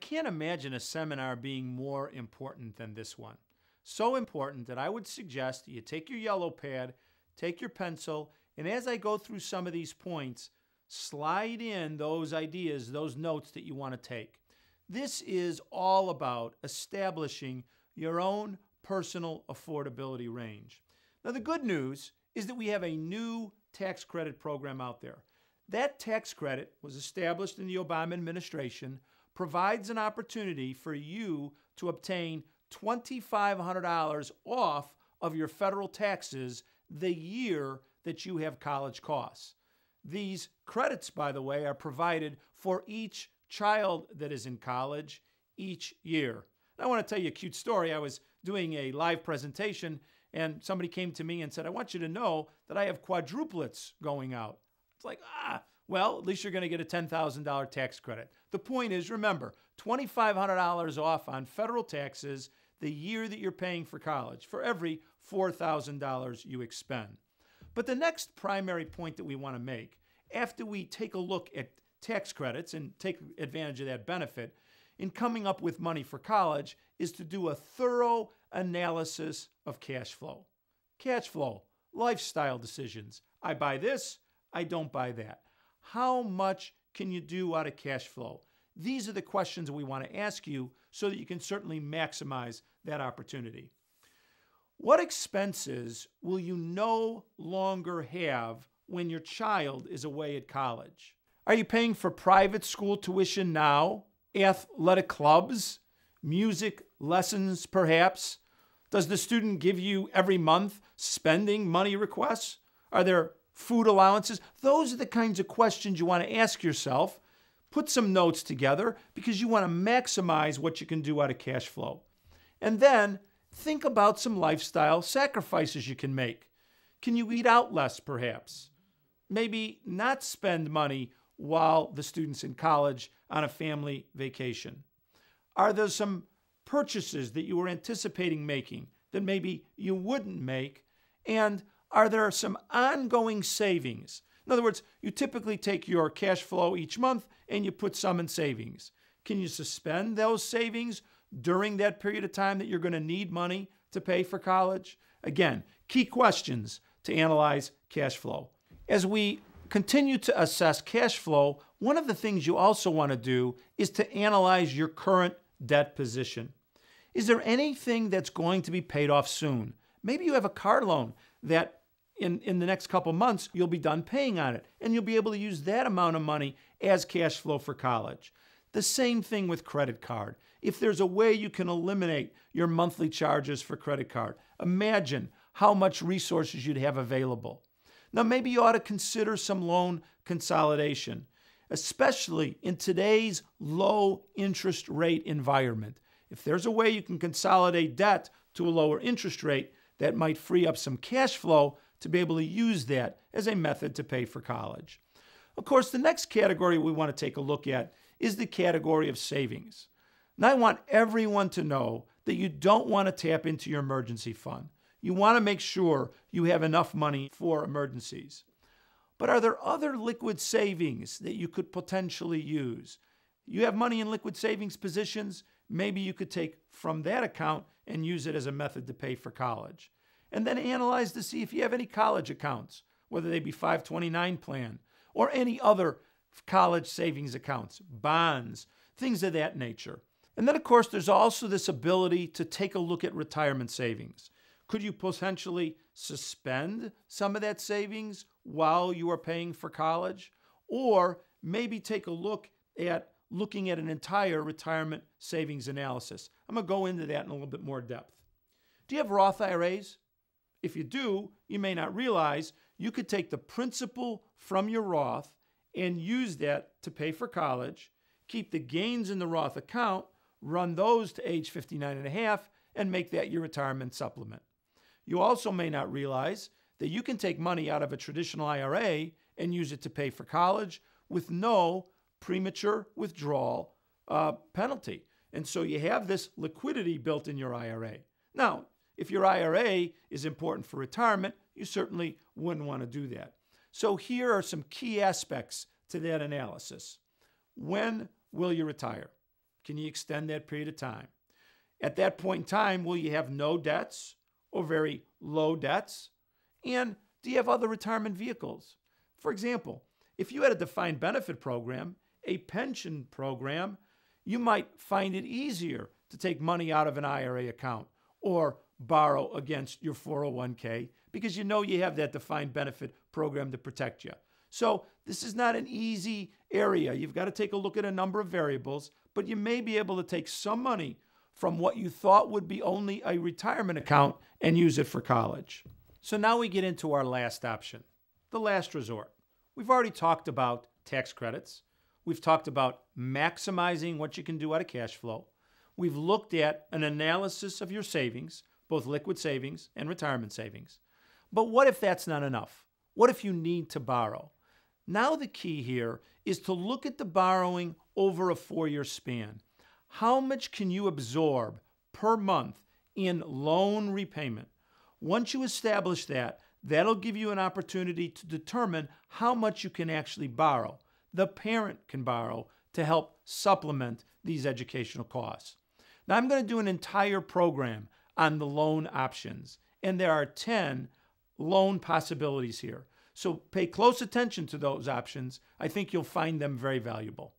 can't imagine a seminar being more important than this one. So important that I would suggest that you take your yellow pad, take your pencil, and as I go through some of these points, slide in those ideas, those notes that you want to take. This is all about establishing your own personal affordability range. Now, the good news is that we have a new tax credit program out there. That tax credit was established in the Obama administration, provides an opportunity for you to obtain $2,500 off of your federal taxes the year that you have college costs. These credits, by the way, are provided for each child that is in college each year. I want to tell you a cute story. I was doing a live presentation and somebody came to me and said, I want you to know that I have quadruplets going out. It's like, well, at least you're going to get a $10,000 tax credit. The point is, remember, $2,500 off on federal taxes the year that you're paying for college for every $4,000 you expend. But the next primary point that we want to make, after we take a look at tax credits and take advantage of that benefit in coming up with money for college, is to do a thorough analysis of cash flow. Cash flow, lifestyle decisions. I buy this, I don't buy that. How much can you do out of cash flow? These are the questions we want to ask you so that you can certainly maximize that opportunity. What expenses will you no longer have when your child is away at college? Are you paying for private school tuition now? Athletic clubs? Music lessons, perhaps? Does the student give you every month spending money requests? Are there food allowances? Those are the kinds of questions you want to ask yourself. Put some notes together because you want to maximize what you can do out of cash flow. And then think about some lifestyle sacrifices you can make. Can you eat out less, perhaps? Maybe not spend money while the student's in college on a family vacation. Are there some purchases that you were anticipating making that maybe you wouldn't make? And are there some ongoing savings? In other words, you typically take your cash flow each month and you put some in savings. Can you suspend those savings during that period of time that you're going to need money to pay for college? Again, key questions to analyze cash flow. As we continue to assess cash flow, one of the things you also want to do is to analyze your current debt position. Is there anything that's going to be paid off soon? Maybe you have a car loan that in the next couple months, you'll be done paying on it, and you'll be able to use that amount of money as cash flow for college. The same thing with credit card. If there's a way you can eliminate your monthly charges for credit card, imagine how much resources you'd have available. Now, maybe you ought to consider some loan consolidation, especially in today's low interest rate environment. If there's a way you can consolidate debt to a lower interest rate, that might free up some cash flow to be able to use that as a method to pay for college. Of course, the next category we want to take a look at is the category of savings. And I want everyone to know that you don't want to tap into your emergency fund. You want to make sure you have enough money for emergencies. But are there other liquid savings that you could potentially use? You have money in liquid savings positions, maybe you could take from that account and use it as a method to pay for college. And then analyze to see if you have any college accounts, whether they be 529 plan or any other college savings accounts, bonds, things of that nature. And then, of course, there's also this ability to take a look at retirement savings. Could you potentially suspend some of that savings while you are paying for college? Or maybe take a look at looking at an entire retirement savings analysis. I'm going to go into that in a little bit more depth. Do you have Roth IRAs? If you do, you may not realize you could take the principal from your Roth and use that to pay for college, keep the gains in the Roth account, run those to age 59 and a half, and make that your retirement supplement. You also may not realize that you can take money out of a traditional IRA and use it to pay for college with no premature withdrawal penalty. And so you have this liquidity built in your IRA. Now, if your IRA is important for retirement, you certainly wouldn't want to do that. So here are some key aspects to that analysis. When will you retire? can you extend that period of time? At that point in time, will you have no debts or very low debts? And do you have other retirement vehicles? For example, if you had a defined benefit program, a pension program, you might find it easier to take money out of an IRA account or borrow against your 401k because you know you have that defined benefit program to protect you. So this is not an easy area. You've got to take a look at a number of variables, but you may be able to take some money from what you thought would be only a retirement account and use it for college. So now we get into our last option, the last resort. We've already talked about tax credits. We've talked about maximizing what you can do out of cash flow. We've looked at an analysis of your savings, both liquid savings and retirement savings. But what if that's not enough? What if you need to borrow? Now the key here is to look at the borrowing over a 4-year span. How much can you absorb per month in loan repayment? Once you establish that, that'll give you an opportunity to determine how much you can actually borrow. The parent can borrow to help supplement these educational costs. Now, I'm going to do an entire program on the loan options, and there are 10 loan possibilities here. So pay close attention to those options. I think you'll find them very valuable.